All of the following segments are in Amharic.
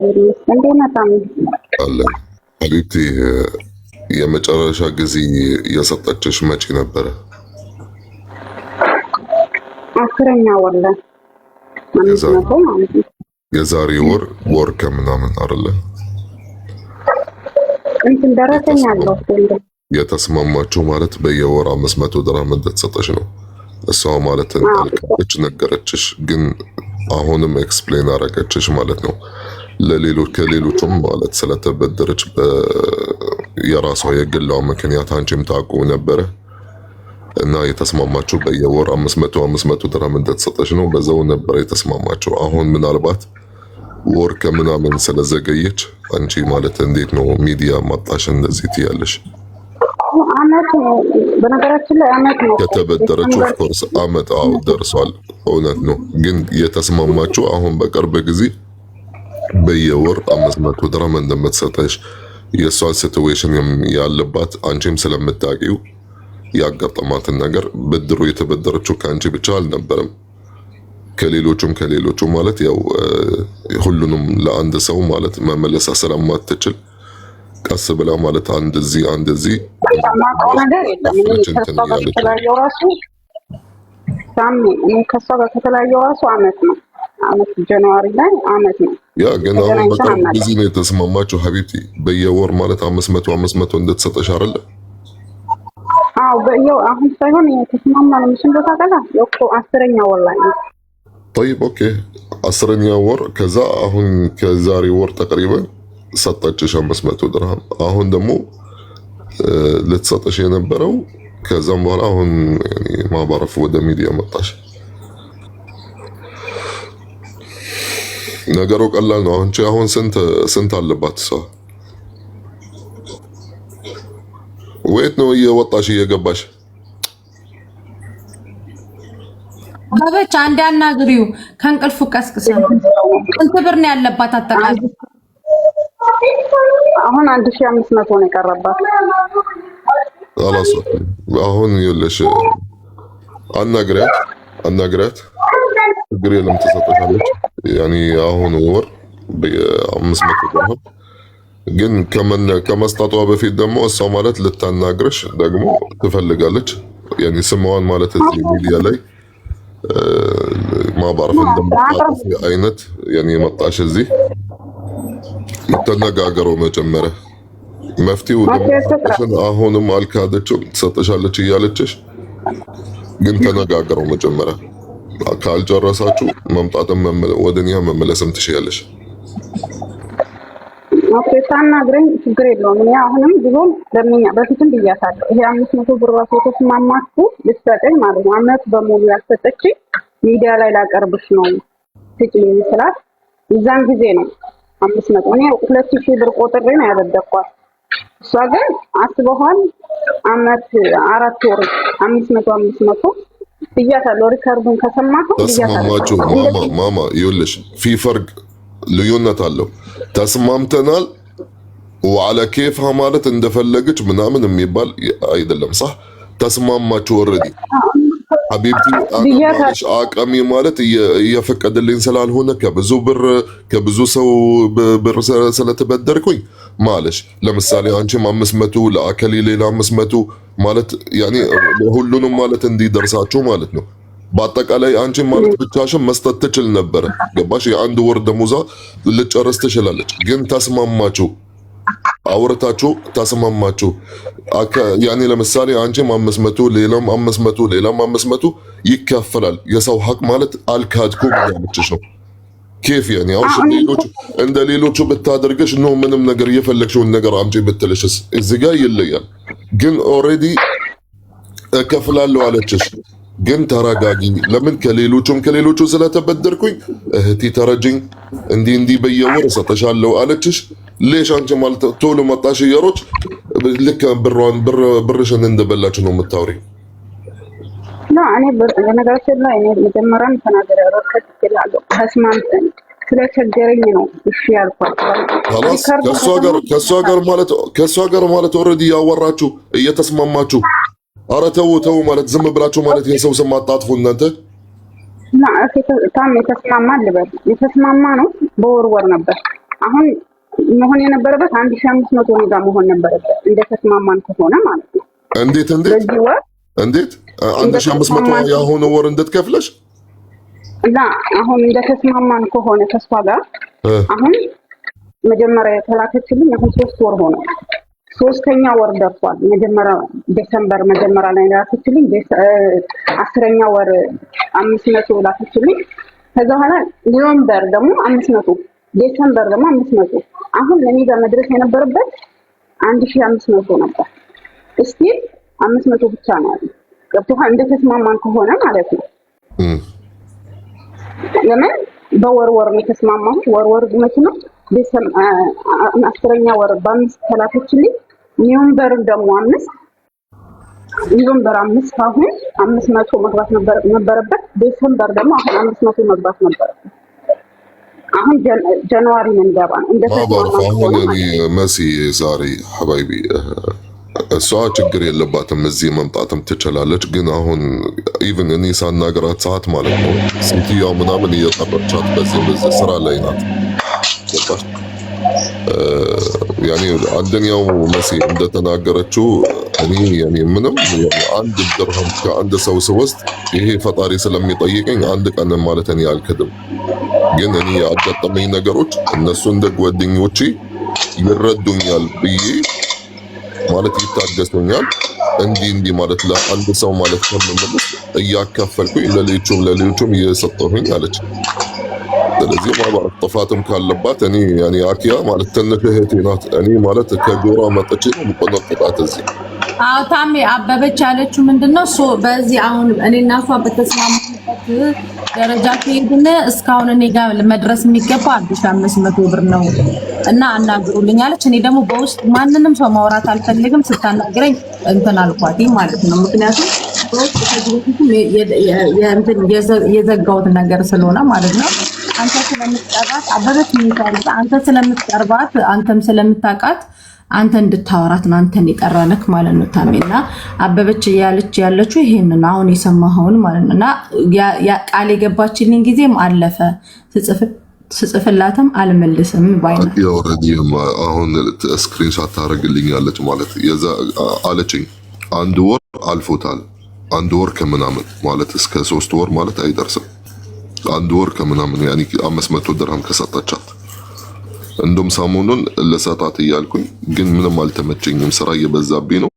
እንደና ታም አለ ሀቢብቲ የመጨረሻ ጊዜ የሰጠችሽ መቼ ነበረ? አስረኛ ወላ የዛሬ ወር ከምናምን አይደለ? እንትን ደረሰኛ አለው የተስማማችሁ ማለት በየወር 500 ድርሃም እንደተሰጠሽ ነው። እሷ ማለት አልካለች ነገረችሽ፣ ግን አሁንም ኤክስፕሌን አረገችሽ ማለት ነው። ከሌሎቹም ማለት ስለተበደረች የራሷ የግሏ ምክንያት አንቺም ታውቁ ነበረ እና የተስማማችሁ በየወር 500 ድርሃም እንደተሰጠሽ ነው። በዛው ነበር የተስማማችሁ። አሁን ምናልባት ወር ከምናምን ስለዘገየች አንቺ ማለት እንዴት ነው ሚዲያ ማጣሽ እንደዚህ ትያለሽ? አመት ነው በነገራችን ላይ አመት ነው ከተበደረች። ኦፍ ኮርስ አመት ደርሷል፣ እውነት ነው። ግን የተስማማችሁ አሁን በቅርብ ጊዜ በየወር 500 ድርሃም እንደምትሰጠሽ የሷን ሲቹዌሽን ያለባት አንቺም ስለምታውቂው ያጋጠማትን ነገር ብድሩ የተበደረችው ከአንቺ ብቻ አልነበረም ከሌሎቹም ማለት ያው ሁሉንም ለአንድ ሰው ማለት መመለስ ስለማትችል ቀስ ብላ ማለት አንድ እዚህ ከሷ ጋር ከተለያየው ራሱ አመት ነው። አመት ጃንዋሪ ላይ አመት ነው። ያ ግን አሁን በቅርብ ጊዜ ነው የተስማማችሁ ሀቢብቲ። በየወር ማለት 500 እንድትሰጠሽ አይደለ? አዎ በየው አሁን ሳይሆን የተስማማነው ምን እንደታውቃለህ? እኮ 10ኛ ወር ላይ ነው። طيب ኦኬ 10ኛ ወር ከዛ አሁን ከዛሬ ወር ተቀሪበን ሰጣችሽ 500 ድርሃም። አሁን ደግሞ ልትሰጥሽ የነበረው ከዛም በኋላ አሁን ማባረፍ ወደ ሚዲያ መጣሽ። ነገሩ ቀላል ነው። አሁን ስንት አለባት ሰው? ወይት ነው እየወጣሽ እየገባሽ? ባበች አንድ አናግሪው ከእንቅልፉ ቀስቅሰን። ስንት ብር ነው ያለባት አጠቃላይ? አሁን 1500 ነው የቀረባት። አላስ አሁን ይኸውልሽ አናግሪያት ችግር የለም ትሰጠሻለች። ያኔ አሁን ወር በ500 ድርሃም ግን ከመስጣቷ በፊት ደግሞ እሷ ማለት ልታናግርሽ ደግሞ ትፈልጋለች። ያኔ ስሟን ማለት እዚህ ሚዲያ ላይ ማባረፍ እንደምታጠፍ አይነት ያኔ መጣሽ እዚህ ተነጋገረው መጀመሪያ መፍትሄው ደግሞ አሁንም አልካደችም ትሰጥሻለች እያለችሽ ግን ተነጋገረው መጀመሪያ። ካልጨረሳችሁ መምጣትም ወደኛ መመለስም ትችያለሽ። ኦኬ ታናግረኝ ችግር የለውም። እኔ አሁንም ቢሆን በፊትም ብያታለሁ። ይሄ 500 ብር ራሱ የተስማማችሁ ልትሰጠኝ ማለት ነው። አመት በሙሉ ያልሰጠችኝ ሚዲያ ላይ ላቀርብሽ ነው ትጭልኝ ስላት የዛን ጊዜ ነው 500 እኔ 2000 ብር ቆጥሬ ነው ያበደኳት። እሷ ግን አስበኋል አመት 4 ወር 500 ብያታለሁ። ሪከርዱን ከሰማሁ ተስማማችሁ። ማማ ይኸውልሽ ፊ ፈርቅ ልዩነት አለው። ተስማምተናል ወዓለ ኬፍሃ ማለት እንደፈለገች ምናምን የሚባል አይደለም። صح ተስማማችሁ ኦሬዲ ሀቢብቲ። አቅሚ ማለት እየፈቀደልኝ ስላልሆነ ከብዙ ሰው ብር ስለተበደርኩኝ ማለሽ ለምሳሌ አንቺም 500 ለአከሊ ሌላ 500 ማለት ያኔ ሁሉንም ማለት እንዲደርሳችሁ ማለት ነው። በአጠቃላይ አንቺ ማለት ብቻሽን መስጠት ትችል ነበር። ገባሽ? የአንድ ወር ደሞዛ ልጨርስ ትችላለች። ግን ተስማማችሁ፣ አውርታችሁ ተስማማችሁ። ያኔ ለምሳሌ አንቺም 500 ሌላም 500 ይከፈላል። የሰው ሀቅ ማለት አልካድኩም ያለችሽ ነው። ኬፍ ያኔ አውሽ እንደ ሌሎቹ ብታደርገሽ ነው ምንም ነገር የፈለግሽውን ነገር አምጪ ብትልሽስ እዚህ ጋር ይለያል። ግን ኦሬዲ እከፍላለሁ አለችሽ። ግን ተረጋጊ። ለምን ከሌሎቹ ስለተበደርኩኝ እህቴ ተረጅኝ እንዲህ በየወር ሰጠሻለሁ አለችሽ። ሌሽ አንቺ ማለት ቶሎ መጣሽ እየሮች ልክ ብርሽን እንደበላችሁ ነው የምታወሪ። እኔ በነገራችን ላይ እኔ መጀመሪያም ተናግሬያለሁ። ተስማምተን ስለቸገረኝ ነው እሺ ያልኳት። ከእሷ ጋር ማለት ኦልሬዲ ያወራችሁ እየተስማማችሁ። ኧረ ተው ማለት ዝም ብላችሁ ማለት የሰው ስም አታጥፉ እናንተ። የተስማማ ልበል የተስማማ ነው በወር ነበር አሁን መሆን የነበረበት 1500 ነው ጋር መሆን ነበረበት እንደተስማማን ከሆነ ማለት ነው። እንዴት በዚህ ወር እንዴት 1500 ያሁኑ ወር እንድትከፍለሽ እና አሁን እንደተስማማን ከሆነ ተስፋ ጋር አሁን መጀመሪያ የተላከችልኝ አሁን 3 ወር ሆነ። 3ኛ ወር ደርሷል። መጀመሪያ ዲሰምበር መጀመሪያ ላይ ላከችልኝ 10ኛ ወር 500 ላከችልኝ። ከዛ በኋላ ኖቬምበር ደግሞ 500 ዲሰምበር ደግሞ 500 አሁን ለኔ ጋር መድረስ የነበረበት 1500 ነበር። እስቲ 500 ብቻ ነው ያለው። ገብቶሃል? እንደተስማማን ከሆነ ማለት ነው። ለምን በወር ነው የተስማማው? ወር መቼ ነው? ዲሰምበር 10ኛ ወር በ5 ተላከችልኝ። ኖቬምበር ደግሞ 5 ኖቬምበር 5 አሁን 500 መግባት ነበረበት። ዲሰምበር ደግሞ አሁን 500 መግባት ነበረበት። አሁን ጃንዋሪ መንገባ እንደተስማማን አሁን እኔ መሲ ዛሬ ሐባይቢ እሷ ችግር የለባትም እዚህ መምጣትም ትችላለች። ግን አሁን ኢቭን እኔ ሳናገራት ሰዓት ማለት ነው ሴትዮዋ ምናምን እየጠረቻት በዚህ ስራ ላይ ናት። ያኔ አንደኛው መሲ እንደተናገረችው እኔ ያኔ ምንም አንድ ድርሃም ከአንድ ሰው ስወስድ ይሄ ፈጣሪ ስለሚጠይቀኝ አንድ ቀን ማለት እኔ አልክድም። ግን እኔ ያጋጠመኝ ነገሮች እነሱ እንደ ጓደኞቼ ይረዱኛል ብዬ ማለት ይታገሱኛል። እንዲህ ማለት ለአንድ ሰው ማለት ከምመለስ እያካፈልኩኝ ለሌሎቹም እየሰጠሁኝ አለች። ስለዚህ ማለት ጥፋትም ካለባት እኔ ያኔ አኪያ ማለት ትንሽ እህቴ ናት። እኔ ማለት ከጎራ መጥቼ ነው የምቆነጥጣት እዚህ። አዎ ታሜ አበበች ያለችው ምንድነው በዚህ አሁን እኔና እሷ በተስማማንበት ደረጃ ከሄድን እስካሁን እኔ ጋር መድረስ የሚገባ 1500 ብር ነው እና አናግሩልኝ አለች። እኔ ደግሞ በውስጥ ማንንም ሰው ማውራት አልፈልግም። ስታናግረኝ እንትን አልኳት ማለት ነው። ምክንያቱም በውስጥ ከዚህ በፊት የዘጋሁት ነገር ስለሆነ ማለት ነው። አንተ ስለምትቀርባት አበበች የሚባል አንተ ስለምትቀርባት አንተም ስለምታውቃት አንተ እንድታወራት ነው አንተን የጠራነክ ማለት ነው። ታሜና አበበች ያለችው ይሄንን አሁን የሰማኸውን ማለት ነውና ቃል የገባችልኝ ጊዜም አለፈ። ስጽፍላትም አልመልስም ባይነ ኦልሬዲም አሁን ስክሪንሾት ታደርግልኛለች ማለት አለችኝ። አንድ ወር አልፎታል። አንድ ወር ከምናምን ማለት እስከ 3 ወር ማለት አይደርስም። አንድ ወር ከምናምን ያኒ 500 ድርሃም ከሰጣቻት እንደም ሰሞኑን ለሰጣት እያልኩኝ ግን ምንም አልተመቸኝም፣ ስራ እየበዛብኝ ነው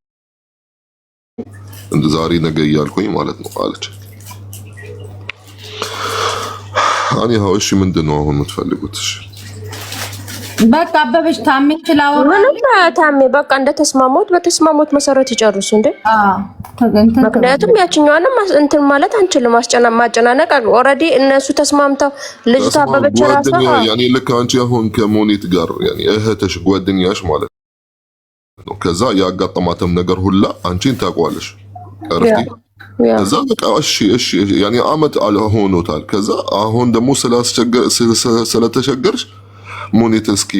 እንደ ዛሬ ነገ እያልኩኝ ማለት ነው አለች። አኒ እሺ ምንድነው አሁን የምትፈልጉት? እሺ በቃ አበበች ታሜ ታሜ በቃ እንደተስማሙት በተስማሙት መሰረት ይጨርሱ እንዴ። ምክንያቱም ያችኛዋንም እንትን ማለት አንችልም፣ ማጨናነቅ ኦልሬዲ እነሱ ተስማምተው ልጅቷ አበበች ራሷ ያኔ ልክ አንቺ አሁን ከሞኒት ጋር ያኔ እህትሽ ጓደኛሽ ማለት ነው። ከዛ ያጋጠማትም ነገር ሁላ አንቺን ታውቋለሽ አረፍቲ። ከዛ በቃ እሺ ያኔ አመት ሆኖታል። ከዛ አሁን ደግሞ ስለተቸገርሽ ሞኒት እስኪ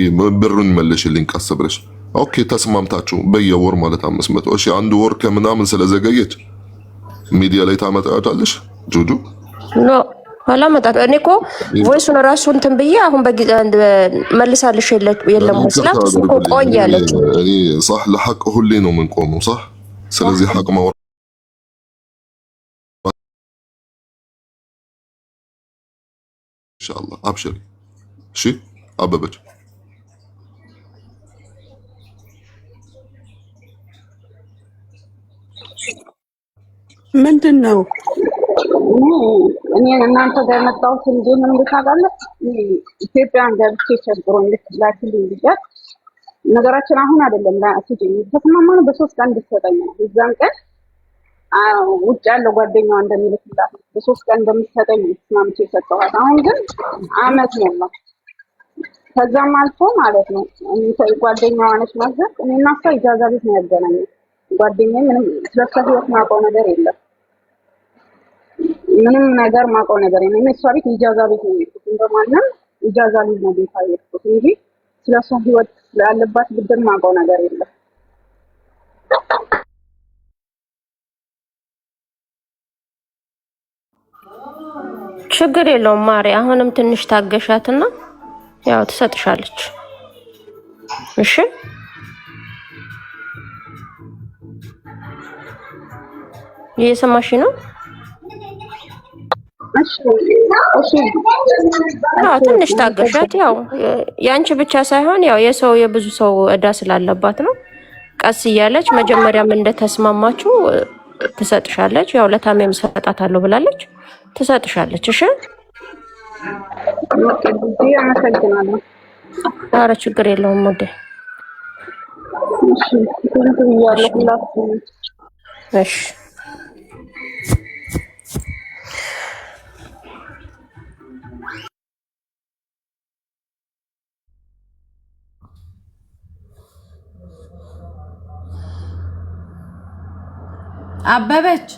ብሩን መልሽልኝ ቀስ ብለሽ። ኦኬ ተስማምታችሁ በየወር ማለት 500 እሺ። አንድ ወር ከምናምን ስለዘገየች ሚዲያ ላይ ታመጣታለሽ ጁጁ ኖ አላመጣም። እኔ እኮ ቮይሱን ራሱ እንትን ብዬ አሁን በጊዜ መልሳልሽ የለም መስላት እሱ እኮ ቆያለች። እኔ صح ለሐቅ ሁሌ ነው የምንቆመው صح። ስለዚህ ሐቅ ማውራት ኢንሻአላህ አብሽሪ እሺ። አበበች ምንድን ነው እኔ እናንተ ጋር መጣሁት እንጂ ምን ልታጋለጥ ኢትዮጵያን ገብቼ ቸግሮኝ ልትላክልኝ ልጅት ነገራችን አሁን አይደለም ላስጂ ተስማማን በ3 ቀን እንድትሰጠኝ ነው። እዛን ቀን ውጭ ያለው ጓደኛዋ እንደሚልክላት በ3 ቀን እንደምትሰጠኝ ተስማምቼ ሰጠኋት። አሁን ግን አመት ነው። ከዛም አልፎ ማለት ነው ጓደኛዋ ነች ማለት እኔና እሷ ኢጃዛ ቤት ነው ያገናኘን። ጓደኛዬ ምንም ስለሷ ህይወት ማውቀው ነገር የለም። ምንም ነገር ማውቀው ነገር የለም። እሷ ቤት ኢጃዛ ቤት ነው የሄድኩት። እንደማንም ኢጃዛ ልጅ ነው ቤት የሄድኩት እንጂ ስለሷ ህይወት ስላለባት ብድር ማውቀው ነገር የለም። ችግር የለውም ማሪ። አሁንም ትንሽ ታገሻትና ያው ትሰጥሻለች። እሺ እየሰማሽ ነው? ትንሽ ታገሻት። ያው ያንቺ ብቻ ሳይሆን ያው የሰው የብዙ ሰው እዳ ስላለባት ነው። ቀስ እያለች መጀመሪያም እንደተስማማችሁ ትሰጥሻለች። ያው ለታሜም ሰጣታለሁ ብላለች፣ ትሰጥሻለች። እሺ ኧረ ችግር የለውም ወዴ። እሺ አበበች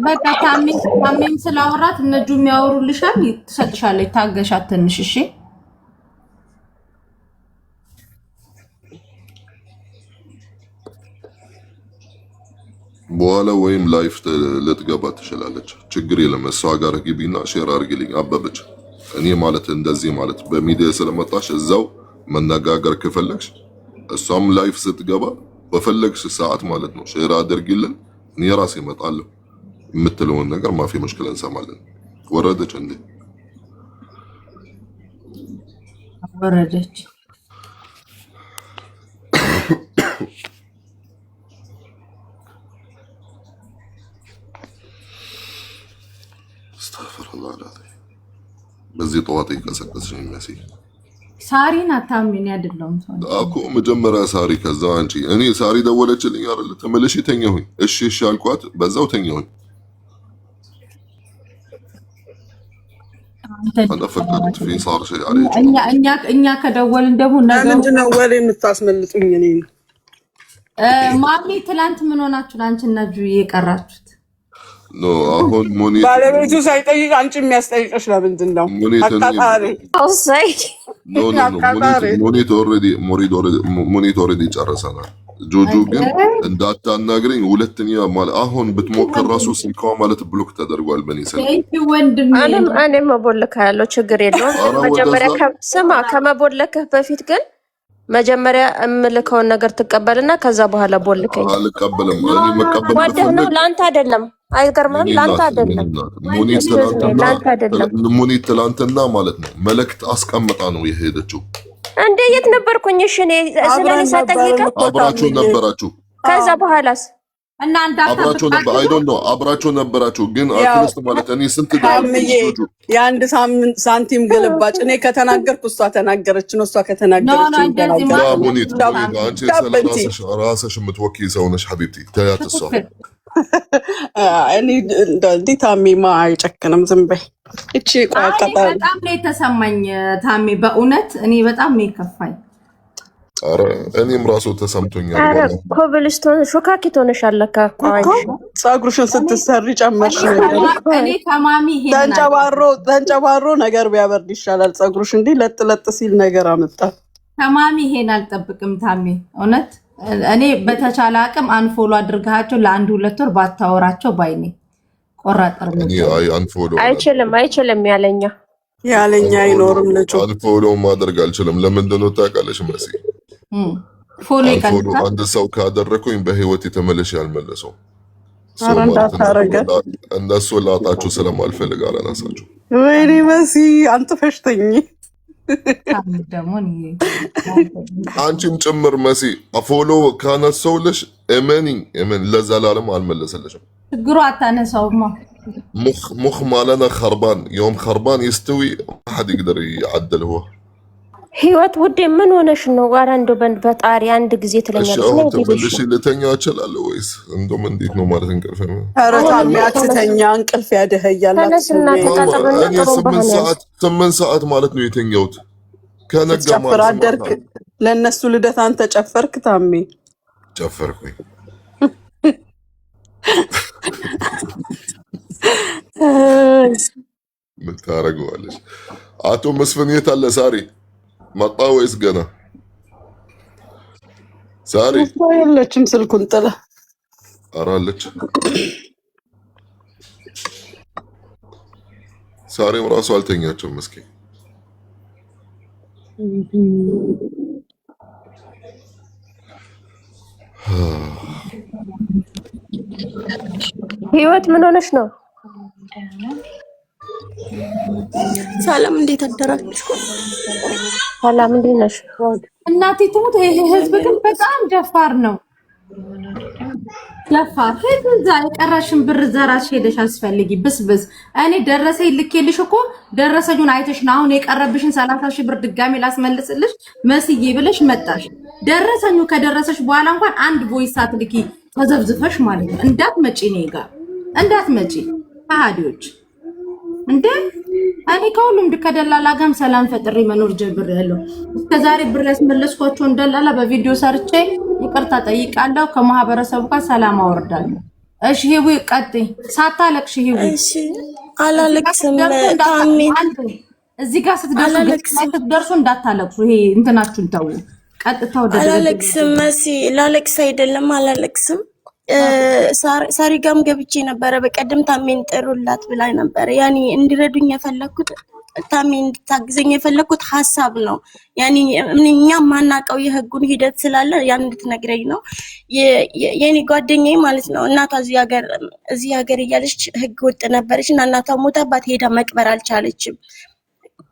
በቃ ታሜም ስላወራት እነጁ የሚያወሩልሻል፣ ትሰጥሻለች። ታገሻት ትንሽ እሺ። በኋላ ወይም ላይፍ ልትገባ ትችላለች። ችግር የለም። እሷ ጋር ግቢና ሼር አድርጊልኝ አበበች። እኔ ማለት እንደዚህ ማለት በሚዲያ ስለመጣሽ እዛው መነጋገር ከፈለግሽ እሷም ላይፍ ስትገባ በፈለግሽ ሰዓት ማለት ነው ሼር አድርጊልን። እኔ ራሴ እመጣለሁ። የምትለውን ነገር ማፊ ሙሽክል እንሰማለን። ወረደች እንዴ? ወረደች። በዚህ ጠዋት ይቀሰቀስሽ የሚያስይ ሳሪን አታምኝ አይደለም እኮ መጀመሪያ ሳሪ፣ ከዛ አንቺ። እኔ ሳሪ ደወለችልኝ አይደል? ተመለሽ ተኛሁኝ። እሺ እሺ አልኳት፣ በዛው ተኛሁኝ። انا فكرت في صار شيء عليك። እኛ ከደወልን ደግሞ ነገር ምንድን ነው ወሬ የምታስመልጡኝ? እኔ ማሚ ትላንት ምን ሆናችሁ አንቺና ጁ የቀራችሁት? ኖ አሁን ሙኒት ባለቤቱ ሳይጠይቅ አንቺ የሚያስጠይቅሽ ለምንድን ነው? አቃጣሪ አውሳይ ኖ ሙኒት ኦልሬዲ ጨርሰናል። ጁጁ ግን እንዳታናግረኝ ሁለተኛ ማለት አሁን ብትሞክር ራሱ ስልኳ ማለት ብሎክ ተደርጓል በኔ ስልክ። እኔም መቦለካ ያለው ችግር የለውም። መጀመሪያ ስማ፣ ከመቦለከህ በፊት ግን መጀመሪያ እምልከውን ነገር ትቀበልና ከዛ በኋላ ቦልከኝ። አልቀበልም። እኔ መቀበል ነው ላንተ አይደለም። አይገርምም? ላንተ አይደለም። ሙኒት ትላንትና ማለት ነው መልእክት አስቀምጣ ነው የሄደችው። እንዴ የት ነበርኩኝ? እሺ እኔ ስለኔ ሳጠይቀ አብራችሁ ነበራችሁ። ከዛ በኋላስ እናንተ አብራችሁ ነበር። አይ ዶንት ኖ አብራችሁ ነበራችሁ። ግን አትሊስት ማለት እኔ ስንት የአንድ ሳንቲም ግልባጭ እኔ ከተናገርኩ እሷ ተናገረች ነው። እሷ ከተናገረች ሙኒት አንቺ ራስሽ የምትወኪ ሰው ነሽ ሐቢብቲ። ተያት እሷ እኔ እንዴ ታሜማ አይጨክንም። ዝም በይ እቺ ቆያቀጣ። በጣም ነው የተሰማኝ ታሜ፣ በእውነት እኔ በጣም ነው የከፋኝ። አረ እኔም ራሱ ተሰምቶኛል። አረ ኮብልስቶን ሾካኪት ሆነሻል ለካ እኮ ፀጉርሽን ስትሰሪ ጨመርሽ ነገር። እኔ ከማሚ ሄና ተንጨባሮ ነገር ቢያበርድ ይሻላል። ፀጉርሽ እንዲህ ለጥ ሲል ነገር አመጣ። ከማሚ ሄና አልጠብቅም ታሜ፣ እውነት እኔ በተቻለ አቅም አንፎሎ አድርጋቸው ለአንድ ሁለት ወር ባታወራቸው ባይኔ ቆራጠር ነው። አይ አንፎሎ አይችልም ያለኛ አይኖርም። ልጅ አንፎሎ ማድረግ አልችልም። ለምንድን ነው ታውቃለሽ መሲ? ፎሎ አንድ ሰው ካደረኩኝ በህይወት የተመለሽ ያልመለሰው እነሱ ላጣችሁ ስለማልፈልግ አላነሳችሁ። ወይኔ መሲ አንተ ፈሽተኝ አንቺም ጭምር መሲ ፎሎ ካነሳውልሽ እመኒ ለዘላለም አልመለሰልሽም። ችግሩ አታነሳውማ። مخ مالنا خربان يوم خربان يستوي ما حد يقدر يعدل هو ህይወት ውዴ ምን ሆነሽ ነው? ጋር እንደው በፈጣሪ አንድ ጊዜ ትለኛለሽ ነው ትበልሽ ለተኛ ይችላል ወይስ እንደም እንዴት ነው ማለት እንቅልፍ ነው? ኧረ ታሚ አትተኛ፣ እንቅልፍ ያደህያል። ተነስና ተጣጣበና ጥሩ 8 ሰዓት ማለት ነው የተኛሁት። ከነጋ ማለት አደርክ ለነሱ ልደት አንተ ጨፈርክ ታሚ? ጨፈርኩኝ። ምን ታረጋለሽ? አቶ መስፍን የት አለ? ሳሪ መጣ ወይስ ገና? ሳሪ የለችም፣ ስልኩን ጥላ። ኧረ አለች። ሳሬም ራሱ አልተኛችም መስኪን። ህይወት ምን ሆነሽ ነው? ሰላም እንዴት አደራችሁ? ሰላም እንዴት ነሽ? እናቴ ትሙት። ይሄ ህዝብ ግን በጣም ደፋር ነው። ደፋር እዛ የቀረሽን ብር ዘራሽ ሄደሽ አስፈልጊ ብስብስ። እኔ ደረሰኝ ልኬልሽ እኮ ደረሰኙን አይተሽ ነው አሁን የቀረብሽን 30,000 ብር ድጋሜ ላስመልስልሽ መስዬ ብለሽ መጣሽ። ደረሰኙ ከደረሰሽ በኋላ እንኳን አንድ ቮይስ አትልኪ ተዘብዝፈሽ ማለት ነው። እንዳትመጪ እኔ ጋር እንዳትመጪ ከሃዲዎች እንዴ! እኔ ከሁሉም ከደላላ ጋርም ሰላም ፈጥሬ መኖር ጀምሬያለሁ። እስከዛሬ ብር ያስመለስኳቸው እንደላላ በቪዲዮ ሰርቼ ይቅርታ ጠይቃለሁ። ከማህበረሰቡ ጋር ሰላም አወርዳለሁ። እሺ ሂዊ ቀጥይ፣ ሳታለቅሽ ሂዊ። እሺ አላለቅስም። ታሜ እዚህ ጋር ስትደርሱ እንዳታለቅሱ። ይሄ እንትናችሁን ተው። ቀጥታ ወደ አላለቅስም። መሲ ላለቅስ አይደለም አላለቅስም። ሳሪጋም ገብቼ ነበረ በቀደም ታሜን ጥሩላት ብላኝ ነበረ። ያኔ እንዲረዱኝ የፈለኩት ታሜን እንድታግዘኝ የፈለኩት ሐሳብ ነው። ያኔ እኛ ማናቀው የህጉን ሂደት ስላለ ያን እንድትነግረኝ ነው። የኔ ጓደኛዬ ማለት ነው እናቷ እዚህ ሀገር እያለች ህግ ወጥ ነበረች እና እናቷ ሞታባት ሄዳ መቅበር አልቻለችም።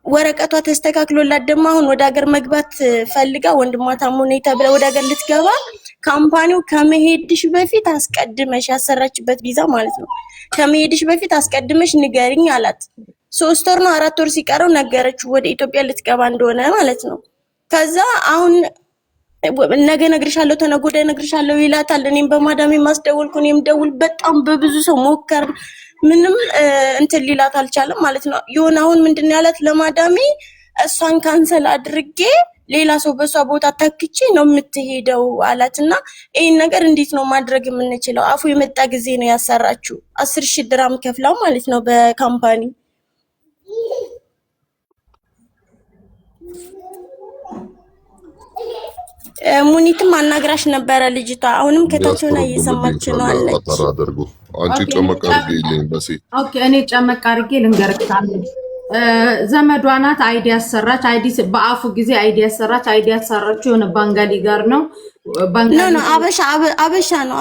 ወረቀቷ ተስተካክሎላት ደግሞ አሁን ወደ ሀገር መግባት ፈልጋ ወንድሟ ታሞ ነው ተብላ ወደ ሀገር ልትገባ ካምፓኒው ከመሄድሽ በፊት አስቀድመሽ ያሰራችበት ቪዛ ማለት ነው ከመሄድሽ በፊት አስቀድመሽ ንገሪኝ አላት። 3 ወር ነው 4 ወር ሲቀረው ነገረችው ወደ ኢትዮጵያ ልትገባ እንደሆነ ማለት ነው። ከዛ አሁን ነገ እነግርሻለሁ ተነገ ወዲያ እነግርሻለሁ ይላታል። እኔም በማዳሜ ማስደወልኩ እኔም ደውል በጣም በብዙ ሰው ሞከር ምንም እንትን ሊላት አልቻለም ማለት ነው። ይሁን አሁን ምንድነው ያላት ለማዳሜ እሷን ካንሰል አድርጌ ሌላ ሰው በሷ ቦታ ተክቼ ነው የምትሄደው አላትና ይሄን ነገር እንዴት ነው ማድረግ የምንችለው? አፉ የመጣ ጊዜ ነው ያሰራችው 10,000 ድራም ከፍላው ማለት ነው በካምፓኒ። ሙኒትም አናግራሽ ነበረ ልጅቷ። አሁንም ከታቸው ላይ እየሰማች ነው አለች። አንቺ ጨመቅ አድርጊልኝ በሲ። ኦኬ እኔ ጨመቅ አድርጌ ልንገርካለሁ። ዘመዷ ናት አይዲ ያሰራች። አይዲ በአፉ ጊዜ አይዲ ያሰራች። አይዲ ያሰራችው የሆነ ባንጋሊ ጋር ነው። ባንጋሊ ነው አበሻ ነው።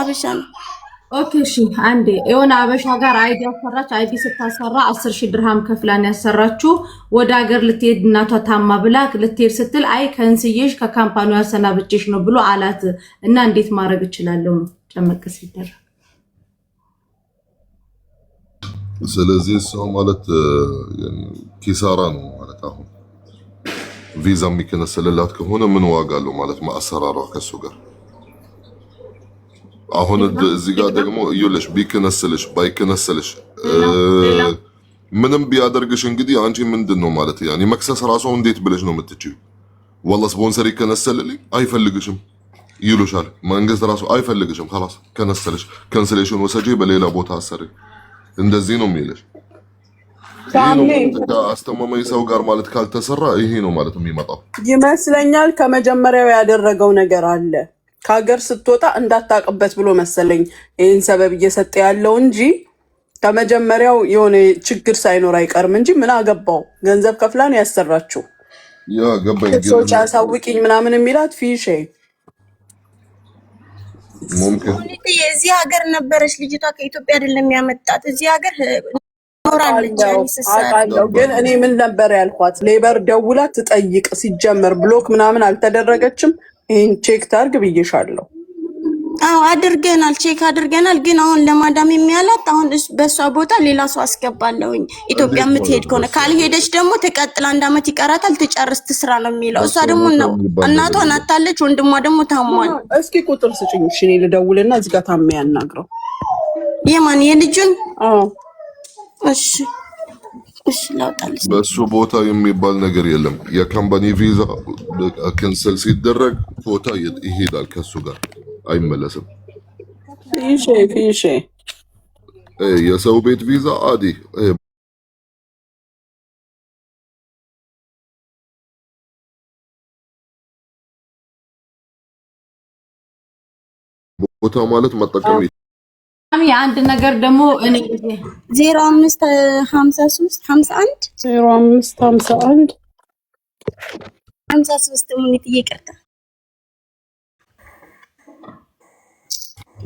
ኦኬ እሺ አንዴ የሆነ አበሻ ጋር አይዲ ያሰራች። አይዲ ስታሰራ 10,000 ድርሃም ከፍላን ያሰራችው። ወደ ሀገር ልትሄድ እናቷ ታማ ብላ ልትሄድ ስትል አይ ከንስዬሽ ከካምፓኒው ያሰናብቼሽ ነው ብሎ አላት እና እንዴት ማድረግ እችላለሁ ነው ጨመቅ ሲደረግ። ስለዚህ ሰው ማለት ኪሳራ ነው ማለት አሁን ቪዛ የሚከነሰልላት ከሆነ ምን ዋጋ አለው ማለት ማሰራሯ ከሱ ጋር። አሁን እዚህ ጋር ደግሞ እዩልሽ ቢከነሰልሽ ባይከነሰልሽ ምንም ቢያደርግሽ እንግዲህ አንቺ ምንድነው ማለት ያኔ መክሰስ ራሱ እንዴት ብለሽ ነው የምትችይው? والله ስፖንሰር ይከነሰልልኝ አይፈልግሽም ይሉሻል። መንግስት ራሱ አይፈልግሽም خلاص ከነሰልሽ ካንሰሌሽን ወሰጂ በሌላ ቦታ አሰሪ እንደዚህ ነው የሚልሽ። አስተማማኝ ሰው ጋር ማለት ካልተሰራ ይሄ ነው ማለት የሚመጣው ይመስለኛል። ከመጀመሪያው ያደረገው ነገር አለ ከሀገር ስትወጣ እንዳታቀበት ብሎ መሰለኝ ይሄን ሰበብ እየሰጠ ያለው እንጂ ከመጀመሪያው የሆነ ችግር ሳይኖር አይቀርም እንጂ ምን አገባው? ገንዘብ ከፍላ ነው ያሰራችው። ያ ገባኝ ግን ሰዎች አሳውቂኝ ምናምን የሚላት ፊሼ ሙምኪን የዚህ ሀገር ነበረች ልጅቷ ከኢትዮጵያ አይደለም ያመጣት እዚህ ሀገር ኖራለች። አውቃለሁ ግን እኔ ምን ነበር ያልኳት ሌበር ደውላ ትጠይቅ። ሲጀመር ብሎክ ምናምን አልተደረገችም። ይሄን ቼክ ታርግ ብዬሻለሁ። አዎ አድርገናል፣ ቼክ አድርገናል። ግን አሁን ለማዳም የሚያላት አሁን በሷ ቦታ ሌላ ሰው አስገባለሁኝ ኢትዮጵያ የምትሄድ ከሆነ ካልሄደች ደግሞ ትቀጥል 1 አመት ይቀራታል ትጨርስ ትስራ ነው የሚለው። እሷ ደግሞ እናቷን አታለች፣ ወንድሟ ደግሞ ታሟል። እስኪ ቁጥር ስጭኝ እሺ እኔ ልደውልና እዚህ ጋር ታሜ ያናግረው። የማን የልጁን? አዎ እሺ ላውጣልሽ። በሱ ቦታ የሚባል ነገር የለም። የካምፓኒ ቪዛ ካንሰል ሲደረግ ቦታ ይሄዳል ከሱ ጋር አይመለስም። ፊሼ የሰው ቤት ቪዛ አዲ ቦታ ማለት መጠቀም አንድ ነገር ደግሞ እኔ 0553 51 0551 53 ሙኒት ይቅርታ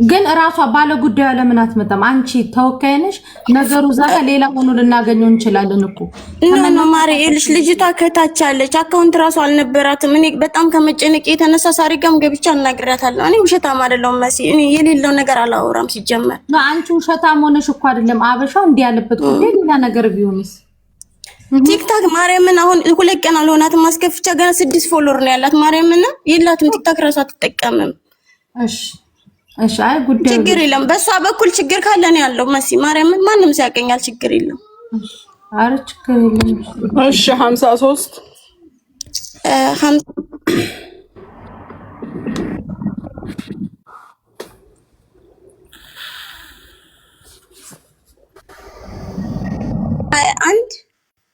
ግን እራሷ ባለ ጉዳዩ ለምን አትመጣም? አንቺ ተወካይ ነሽ። ነገሩ ዛጋ ሌላ ሆኖ ልናገኘው እንችላለን እኮ ኖ ማሪ እልሽ ልጅቷ ከታች አለች። አካውንት ራሱ አልነበራትም። እኔ በጣም ከመጨነቅ የተነሳ ሳሪጋም ገብቻ አናግራታለሁ። እኔ ውሸታም አይደለሁም መሲ። እኔ የሌለው ነገር አላወራም ሲጀመር። አንቺ ውሸታም ሆነሽ እኮ አይደለም አበሻው እንዲህ ያለበት ጉዳይ ሌላ ነገር ቢሆንስ? ቲክታክ ማርያምን አሁን 2 ቀን አልሆናትም። ማስከፍቻ ገና 6 ፎሎወር ነው ያላት። ማርያምን የላትም ቲክታክ ራሱ አትጠቀምም። እሺ አይ ጉዳይ ችግር የለም። በሷ በኩል ችግር ካለ ነው ያለው መሲ። ማርያምን ማንም ሲያቀኛል ችግር የለም። አረ ችግር የለም። እሺ 53 አንድ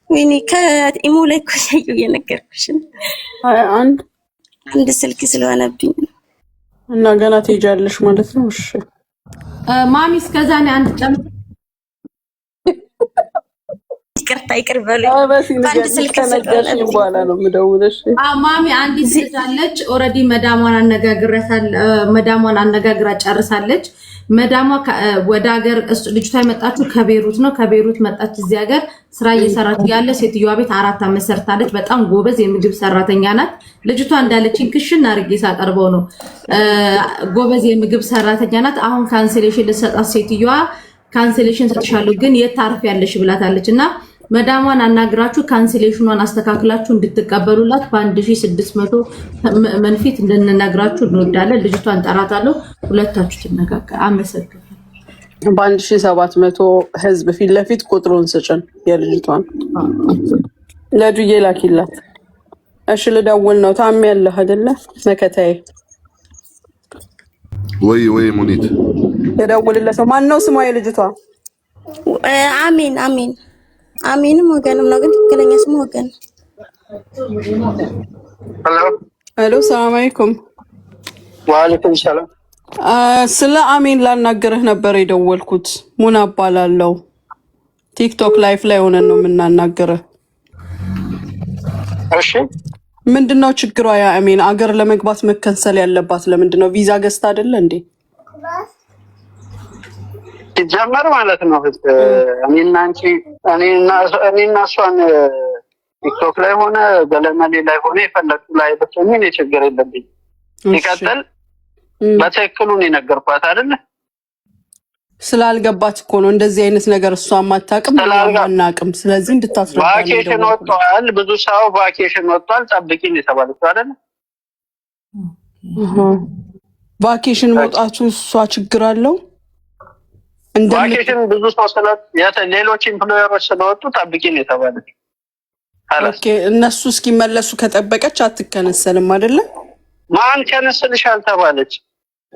ወይኔ ከኢሞ ላይ እኮ ሳይው እየነገርኩሽ ነው። 21 አንድ ስልክ ስለሆነብኝ እና ገና ትሄጃለሽ ማለት ነው። እሺ ማሚ እስከዛ ነው አንድ ጨምር ይቅር በሉኝ። አንድ ስልክ ስለሆነብኝ በኋላ ነው የምደውልሽ። ማሚ አንዲት ልጅ አለች። ኦሬዲ መዳሟን አነጋግራ ጨርሳለች። መዳሟ ወደ ሀገር ልጅቷ የመጣችው ከቤሩት ነው። ከቤሩት መጣች እዚህ ሀገር ስራ እየሰራች ያለ ሴትዮዋ ቤት 4 ዓመት ሰርታለች። በጣም ጎበዝ የምግብ ሰራተኛ ናት። ልጅቷ እንዳለችኝ ክሽን አርጌ ሳቀርበው ነው ጎበዝ የምግብ ሰራተኛ ናት። አሁን ካንሴሌሽን ልትሰጣት ሴትዮዋ ካንሴሌሽን ሰጥሻለሁ ግን የት ታርፊያለሽ ብላታለች። እና መዳሟን አናግራችሁ ካንሴሌሽኗን አስተካክላችሁ እንድትቀበሉላት በ1600 መንፊት እንድንነግራችሁ እንወዳለን። ልጅቷን ጠራታለሁ። ሁለታችሁ ትነጋገር። አመሰግናለሁ። በ1700 ህዝብ ፊት ለፊት ቁጥሩን ስጭን የልጅቷን ለዱዬ ላኪላት። እሺ ልደውል ነው። ታሚ ያለህ አይደለ መከታዬ? ወይ ሙኒት ልደውልለት ነው። ማን ነው ስሟ የልጅቷ? አሚንም ወገንም ነው ግን ትክክለኛ ስሙ ወገን። ሄሎ ሰላም አለይኩም። ወአለይኩም ሰላም። ስለ አሚን ላናገርህ ነበር የደወልኩት። ሙና እባላለሁ። ቲክቶክ ላይፍ ላይ ሆነን ነው የምናናገርህ። እሺ ምንድነው ችግሯ? ያ አሚን አገር ለመግባት መከንሰል ያለባት ለምንድነው? ቪዛ ገዝታ አይደለ እንዴ? ሲጀመር ማለት ነው እኔና እሷን ቲክቶክ ላይ ሆነ ገለመሌ ላይ ሆነ የፈለግቱ ላይ ብትሆኝ እኔ ችግር የለብኝ። ሲቀጥል በትክክሉ ነው የነገርኳት አይደለ? ስላልገባት እኮ ነው እንደዚህ አይነት ነገር እሷም አታውቅም አናውቅም። ስለዚህ እንድታስረዳ ቫኬሽን ወጥቷል፣ ብዙ ሰው ቫኬሽን ወጥቷል፣ ጠብቂኝ የተባለችው አይደለ? ቫኬሽን መውጣቱ እሷ ችግር አለው? ቫኬሽን ብዙ ሰው ሌሎች ኢምፕሎየሮች ስለወጡ ጠብቂኝ የተባለችው። ኦኬ እነሱ እስኪመለሱ ከጠበቀች አትከነሰልም አይደለ? ማን ከነስልሻል ተባለች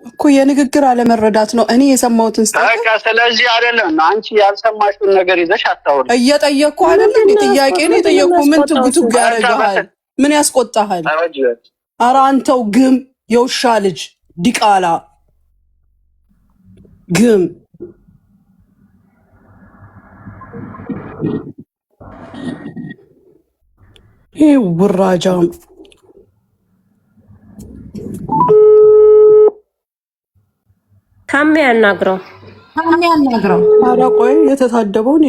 እኮ። የንግግር አለመረዳት ነው። እኔ የሰማሁትን በቃ ስለዚህ አይደለም አንቺ ያልሰማሽውን ነገር ይዘሽ አታውሪ። እየጠየቅኩ አይደለ እንዴ? ጥያቄ ነው የጠየቅኩ። ምን ትጉቱ ያረጋል? ምን ያስቆጣሃል? ኧረ አንተው ግም የውሻ ልጅ ዲቃላ ግም ይሄ ውራጃም ታሜ ያናግረው። ኧረ ቆይ የተሳደበው እኔ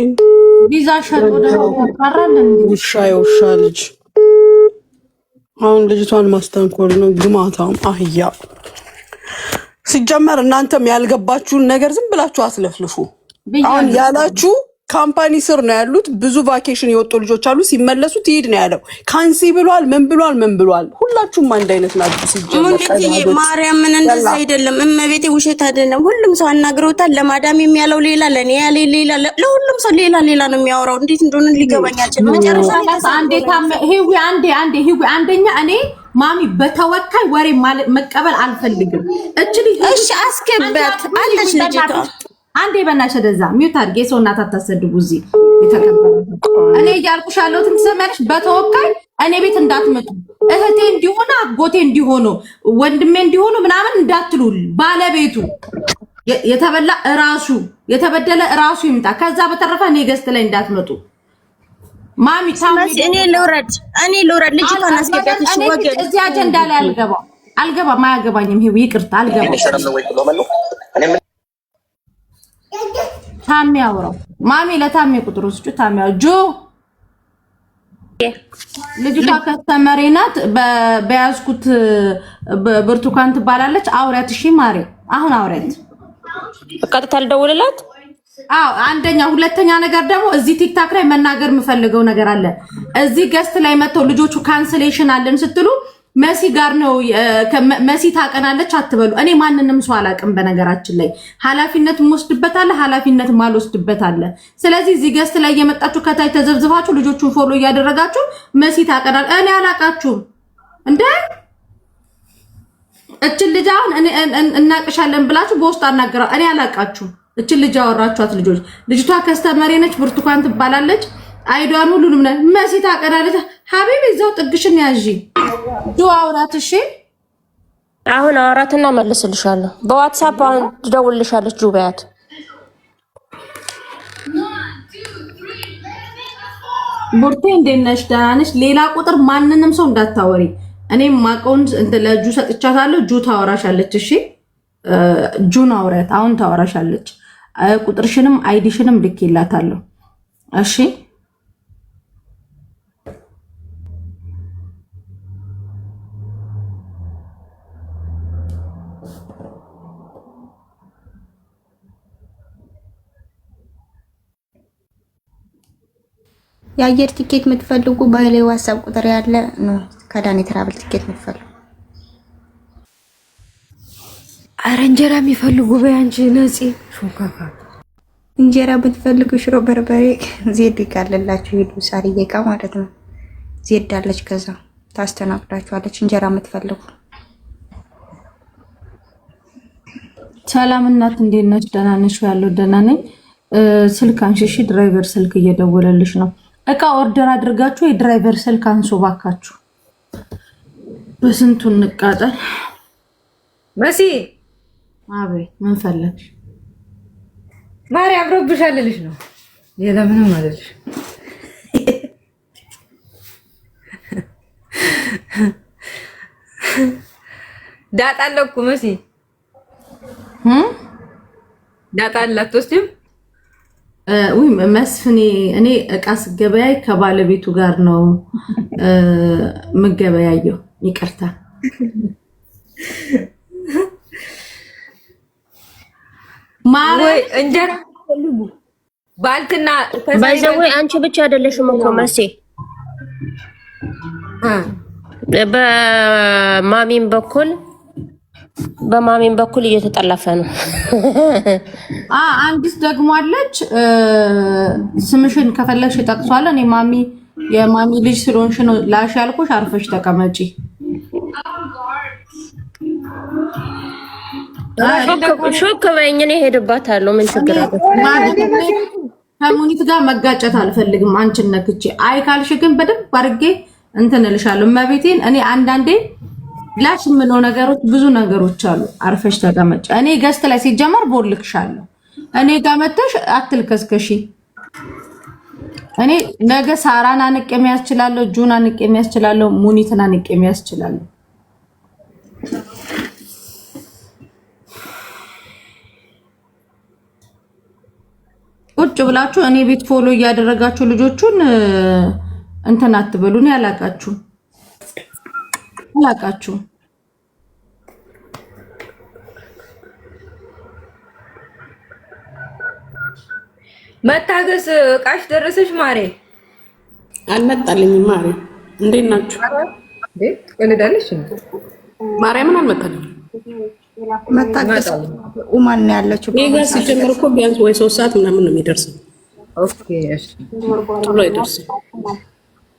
ቪዛ ሸጦ ደግሞ ያቀራል እንዴ? ውሻ የውሻ ልጅ። አሁን ልጅቷን ማስተንኮል ነው። ግማታም አህያ። ሲጀመር እናንተም ያልገባችሁን ነገር ዝም ብላችሁ አስለፍልፉ። አሁን ያላችሁ ካምፓኒ ስር ነው ያሉት። ብዙ ቫኬሽን የወጡ ልጆች አሉ። ሲመለሱ ትሄድ ነው ያለው። ካንሲ ብሏል። ምን ብሏል። ሁላችሁም አንድ አይነት ናችሁ። ሲጀመር ማርያም ምን እንደዛ አይደለም። እመቤቴ ውሸት አይደለም። ሁሉም ሰው አናግረውታል። ለማዳም የሚያለው ሌላ፣ ለኔ ያለ ሌላ፣ ለሁሉም ሰው ሌላ ነው የሚያወራው። እንዴት እንደሆነ ሊገባኝ አልቻለም። መጨረሻ አንደኛ እኔ ማሚ በተወካይ ወሬ መቀበል አልፈልግም። እሺ አስከባት አለች ልጅቷ። አንዴ በእናትሽ ወደዛ ሚውት አድርጌ ሰው እናት አታሰድቡ። እዚህ የተከበረ እኔ እያልኩሽ ያለሁትን ትሰሚያለሽ። በተወካይ እኔ ቤት እንዳትመጡ። እህቴ እንዲሆነ አጎቴ እንዲሆኑ ወንድሜ እንዲሆኑ ምናምን እንዳትሉ። ባለቤቱ የተበላ እራሱ የተበደለ እራሱ ይምጣ። ከዛ በተረፈ እኔ ገስት ላይ እንዳትመጡ። ማሚ ታሚ እኔ ልውረድ ልጅቷን አስገቢያት። እሺ ወገን እዚህ አጀንዳ ላይ አልገባም አያገባኝም። ይሄው ይቅርታ አልገባም። ታሚ አውራው ማሚ ለታሚ ቁጥሩ ስጩ። ታሚ ጆ ልጅቷ ከስተመሬ ናት። በያዝኩት ብርቱካን ትባላለች። አውሪያት። እሺ ማሪ አሁን አውሪያት። በቀጥታ ልደውልላት። አዎ አንደኛ፣ ሁለተኛ ነገር ደግሞ እዚህ ቲክታክ ላይ መናገር የምፈልገው ነገር አለ። እዚህ ገስት ላይ መተው ልጆቹ ካንስሌሽን አለን ስትሉ መሲ ጋር ነው መሲ ታቀናለች አትበሉ። እኔ ማንንም ሰው አላቅም። በነገራችን ላይ ኃላፊነት ወስድበት አለ፣ ኃላፊነት ማልወስድበት አለ። ስለዚህ እዚህ ገስት ላይ የመጣችሁ ከታይ ተዘብዝባችሁ ልጆቹን ፎሎ እያደረጋችሁ መሲ ታቀናል። እኔ አላቃችሁም እንዴ? እችን ልጅ አሁን እናቅሻለን ብላችሁ በውስጥ አናገራ። እኔ አላቃችሁም። እችን ልጅ አወራችኋት ልጆች። ልጅቷ ከስተመሬ ነች፣ ብርቱካን ትባላለች። አይዷን ሁሉንም መሲ ታቀናለች። ሀቢብ እዛው ጥግሽን ያዢ ዱ አውራት። እሺ አሁን አውራትና መልስልሻለሁ። በዋትስአፕ አሁን ትደውልልሻለች። ዱ በያት። ቡርቴ እንዴት ነሽ? ደህና ነሽ? ሌላ ቁጥር ማንንም ሰው እንዳታወሪ። እኔም ማቀውን ለጁ ሰጥቻታለሁ። ጁ ታወራሻለች። እሺ ጁን አውራት። አሁን ታወራሻለች። ቁጥርሽንም አይዲሽንም ልኬላታለሁ። እሺ የአየር ቲኬት የምትፈልጉ በላይ ዋትስአፕ ቁጥር ያለ ነው። ከዳኒ ትራቭል ቲኬት የምትፈልጉ አረ እንጀራ የሚፈልጉ በያንቺ ነፂ ሾካካ እንጀራ የምትፈልጉ ሽሮ በርበሬ ዜድ ካለላችሁ ሄዱ። ሳርዬ ጋ ማለት ነው። ዜድ አለች፣ ከዛ ታስተናግዳችኋለች። እንጀራ የምትፈልጉ ሰላም እናት፣ እንዴት ነሽ? ደህና ነሽ? ያለው ደህና ነኝ። ስልክ አንሺ። ድራይቨር ስልክ እየደወለልሽ ነው። እቃ ኦርደር አድርጋችሁ የድራይቨር ስልክ አንሱ ባካችሁ። በስንቱ እንቃጠል። መሲ አቤት፣ ምን ፈለግሽ? ማሪ አብሮብሻል ልልሽ ነው። ሌላ ምንም አልልሽ። ዳጣ አለኩ መሲ ዳጣ አላትወስጂም? ወይ መስፍኔ፣ እኔ እቃ ስገበያይ ከባለቤቱ ጋር ነው ምገበያየው። ይቅርታ ወይ እንጀራ ፈልጉ ባልትና ባይዘው አንቺ ብቻ አይደለሽም እኮ መሲ። በማሚን በኩል እየተጠለፈ ነው። አንዲስ ደግሞ አለች። ስምሽን ከፈለግሽ እጠቅሷለሁ። እኔ የማሚ ልጅ ስለሆንሽ ነው ላሽ ያልኩሽ። አርፈሽ ተቀመጪ። ሾክ በይኝ፣ እኔ እሄድባታለሁ። ምን ችግር አለ? ከሙኒት ጋር መጋጨት አልፈልግም። አንቺን ነክቼ አይ ካልሽ ግን በደንብ አድርጌ እንትን እልሻለሁ። መቤቴን እኔ አንዳንዴ ላሽ የምለው ነገሮች ብዙ ነገሮች አሉ። አርፈሽ ተቀመጭ። እኔ ገስት ላይ ሲጀመር ቦልክሻለሁ። እኔ ጋር መተሽ አትልከስከሺ። እኔ ነገ ሳራን አንቄ የሚያስችላለሁ፣ ጁን አንቄ የሚያስችላለሁ፣ ሙኒትን አንቄ የሚያስችላለሁ። ቁጭ ብላችሁ እኔ ቤት ፎሎ እያደረጋችሁ ልጆቹን እንትን አትበሉ። እኔ አላቃችሁ መታገስ። እቃሽ ደረሰሽ ማሬ? አልመጣልኝም። ማሬ እንዴት ናችሁ? ቀልዳለሽ? ማርያምን አልመጣልኝም። መታገስ ኡማን ነው ያለችው። ይሄ ሲጀምር እኮ ቢያንስ ወይ 3 ሰዓት ምናምን ነው የሚደርሰው። ኦኬ እሺ፣ ቶሎ አይደርስም።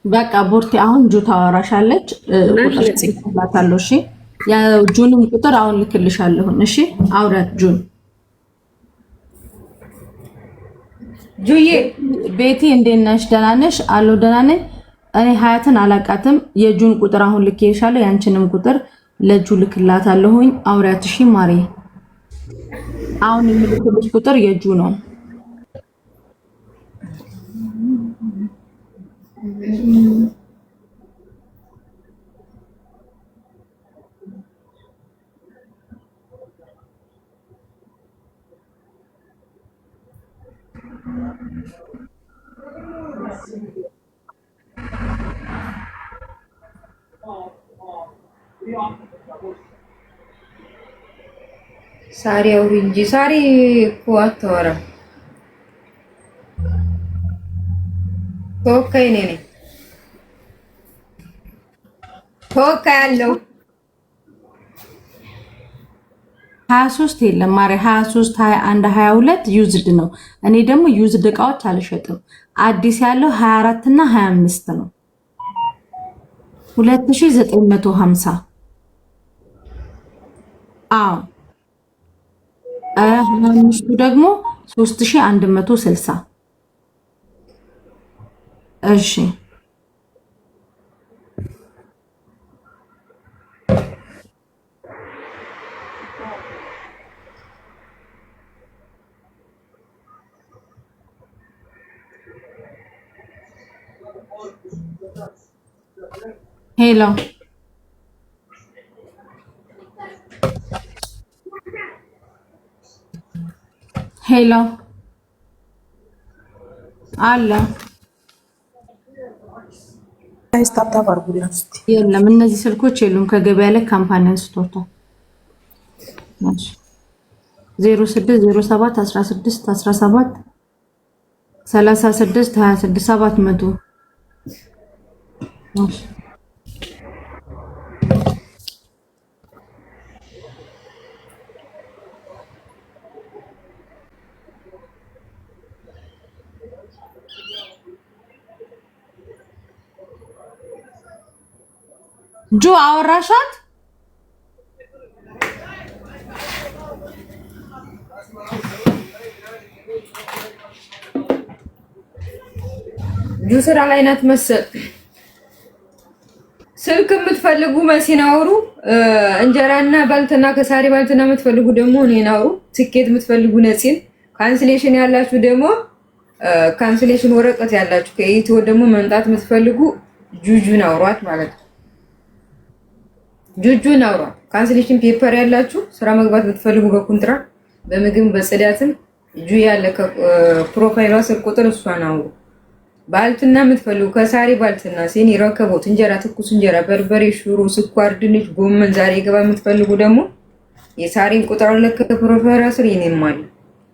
በቃ ቡርቴ አሁን ጁ ታወራሻለች። ቁጥርላታለሁ። እሺ የጁንም ቁጥር አሁን ልክልሻለሁ። እሺ አውራት ጁን። ጁዬ ቤቲ እንዴት ነሽ? ደህና ነሽ? አለሁ ደህና ነኝ። እኔ ሀያትን አላቃትም። የጁን ቁጥር አሁን ልክልሻለሁ። ያንቺንም ቁጥር ለጁ ልክላታለሁኝ። አውራት። እሺ ማሪ አሁን የምልክልሽ ቁጥር የጁ ነው። ሳሪ አውሪ እንጂ ሳሪ እኮ አታወራም። ተወካይ ነኝ ተወካይ አለው 23 የለም ማሪ 23 21 22 ዩዝድ ነው። እኔ ደግሞ ዩዝድ እቃዎች አልሸጥም። አዲስ ያለው 24 እና 25 ነው 2950 አዎ 25ቱ ደግሞ 3160 እሺ ሄሎ ሄሎ አለ አይስታታብ አርጉላት የለም እነዚህ ስልኮች የሉም ከገበያ ላይ ካምፓኒ አንስቶታል። እሺ 0607 16 17 36 26 700 እሺ ጆ አወራሻት? ጁ ስራ ላይ ናት መሰል። ስልክ የምትፈልጉ መሲን አውሩ። እንጀራና ባልትና ከሳሪ ባልትና የምትፈልጉ ደግሞ እኔን አውሩ። ትኬት የምትፈልጉ ነፂን፣ ካንስሌሽን ያላችሁ ደግሞ ካንስሌሽን ወረቀት ያላችሁ ከኢትዮ ደግሞ መምጣት የምትፈልጉ ጁጁን አውሯት ማለት ነው። ጁጁን አውሯት። ካንስሌሽን ፔፐር ያላችሁ ስራ መግባት የምትፈልጉ በኮንትራት በምግብ በጽዳትም ጁ ያለ ፕሮፋይሏ ስር ቁጥር እሷን አውሩ። ባልትና የምትፈልጉ ከሳሪ ባልትና ሲኒ ረከቦት እንጀራ፣ ትኩስ እንጀራ፣ በርበሬ፣ ሽሮ፣ ስኳር፣ ድንች፣ ጎመን ዛሬ ገባ የምትፈልጉ ደግሞ የሳሪን ቁጥር ለከ ፕሮፋይሏ ስር የኔም አለ።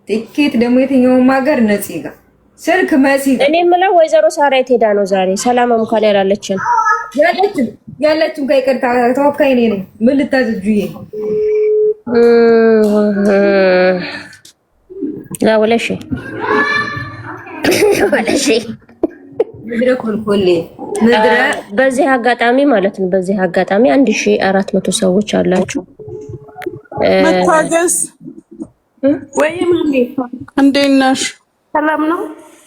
ትኬት ደግሞ የትኛውም ሀገር ነፂ ጋር ስልክ መሲ እኔ የምለው ወይዘሮ ሳራ የት ሄዳ ነው ዛሬ? ሰላም እንኳን ያላለችን ያለችም ከይቅርታ ተወካይ ነኝ። ምን ልታዝጁዬ لا ولا شيء ولا شيء በዚህ አጋጣሚ ማለት ነው። በዚህ አጋጣሚ 1400 ሰዎች አላችሁ። መታገስ ወይ ማሚ እንዴት ነሽ? ሰላም ነው።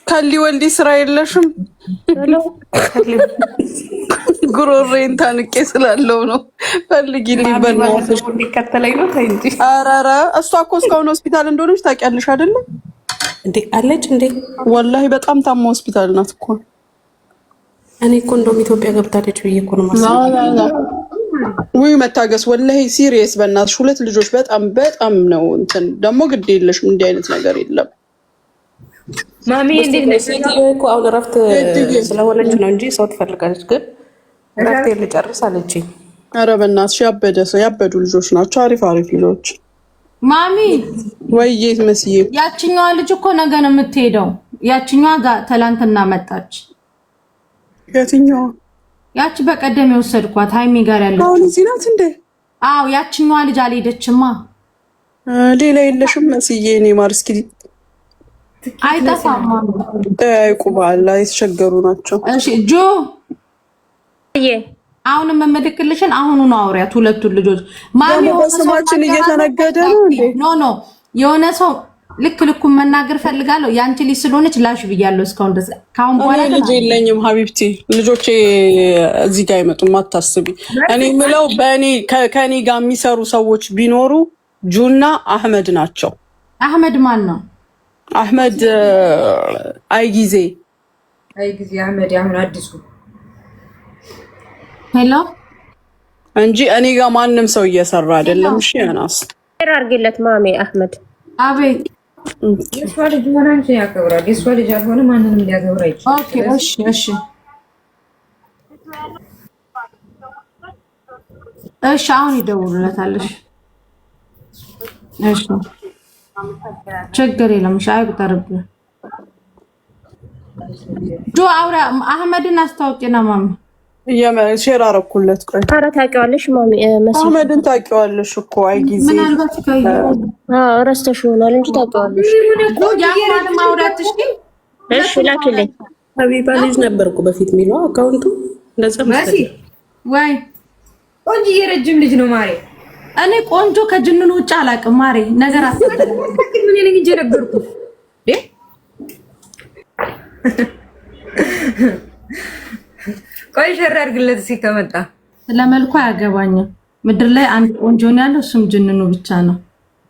ከሊ ወልዲ ስራ የለሽም? ጉሮሬን ታንቄ ስላለው ነው። ፈልጊልኝ በእናትሽ። እንዲከተለኝ ነው ታይ እንጂ። ኧረ እሷ እኮ እስካሁን ሆስፒታል እንደሆነች ታውቂያለሽ አይደለ እንዴ? አለች እንዴ? ወላሂ በጣም ታማ ሆስፒታል ናት እኮ። እኔ እኮ እንደውም ኢትዮጵያ ገብታለች ብዬ እኮ ነው ማሰብ። ውይ መታገስ ወላሂ ሲሪየስ በእናትሽ። 2 ልጆች በጣም ነው እንትን ደግሞ ግድ የለሽም እንዲህ አይነት ነገር የለም። ማሚ እንዴት ነሽ? እኮ አሁን እረፍት ስለሆነች ነው እንጂ ሰው ትፈልጋለች፣ ግን እረፍት ልጨርስ አለችኝ። ኧረ በእናትሽ ያበዱ ልጆች ናቸው። አሪፍ ልጆች። ማሚ ወይዬት መስዬ ያችኛዋ ልጅ እኮ ነገ ነው የምትሄደው። ያችኛዋ ጋር ትላንትና መጣች። የትኛዋ? ያቺ በቀደም የወሰድኳት ሃይሚ ጋር ያለችው። አሁን እዚህ ናት እንዴ? አዎ ያችኛዋ ልጅ አልሄደችማ። ሌላ የለሽም መስዬ? እኔ ማርስኪ አይጠፋም። ቁባላ የተቸገሩ ናቸው። እሺ ጆ አሁንም መመልክልሽን አሁኑን አውሪያት 2 ልጆች። ማሚ በስማችን እየተነገደ ነው እንዴ? ኖ የሆነ ሰው ልኩን መናገር ፈልጋለሁ። ያንቺ ልጅ ስለሆነች ላሽ ብያለሁ እስካሁን ድረስ። ካሁን በኋላ ልጅ የለኝም ሀቢብቲ። ልጆቼ እዚህ ጋር አይመጡም አታስቢ። እኔ የምለው ከኔ ጋር የሚሰሩ ሰዎች ቢኖሩ ጁና አህመድ ናቸው። አህመድ ማን ነው? አህመድ አይጊዜ አህመድ አሁን አዲሱ ሄሎ እንጂ እኔ ጋር ማንም ሰው እየሰራ አይደለም። እሺ ያናስ አርግለት ማሜ አህመድ አቤት የሷ ልጅ ሆነ አንቺ ያከብራል። የሷ ልጅ አልሆነ ማንንም ሊያከብር አይችልም። ኦኬ እሺ አሁን ይደውሉለታለሽ። እሺ ችግር የለም። እሺ አይቁጠርብህ። ጆ አውራ አህመድን አስታውቂና ማሚ ሼር አደረኩለት። ቆይ ኧረ ታውቂዋለሽ ማሚ አህመድን ታውቂዋለሽ እኮ አይጊዜ ምናልባት ረስተሽ ይሆናል እንጂ ታውቂዋለሽ። ያማን ማውራትሽ ግን እሺ ላኪልኝ። ሀቢባ ልጅ ነበርኩ በፊት የሚለው አካውንቱ እንደዛ መሰለኝ። ወይ ቆንጆ የረጅም ልጅ ነው ማሬ። እኔ ቆንጆ ከጅንኑ ውጭ አላውቅም ማሬ። ነገር አትበል። ምን ነኝ እንጂ ነበርኩ ቆይ ሸር አድርግለት እስኪ ከመጣ። ስለመልኩ አያገባኝም። ምድር ላይ አንድ ቆንጆ ነው ያለው፣ እሱም ጅንኑ ብቻ ነው።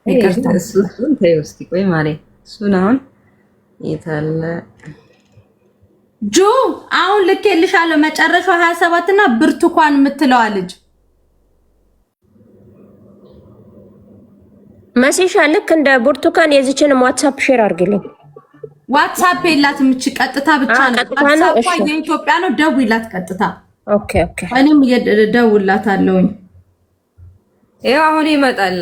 ይቅርታ እሱን ተይው እስኪ ቆይ ማሬ። እሱን አሁን የታለ ጆ አሁን ልኬልሻለሁ። መጨረሻው 27 እና ብርቱካን የምትለዋ ልጅ መሲሻ ልክ እንደ ብርቱካን የዚችን ዋትስአፕ ሼር አድርግልኝ። ዋትስአፕ የላትም እቺ ቀጥታ ብቻ ነው። ዋትስአፕ የኢትዮጵያ ነው። ደውይላት ቀጥታ። ኦኬ እኔም እደውልላታለሁኝ። ይኸው አሁን ይመጣል።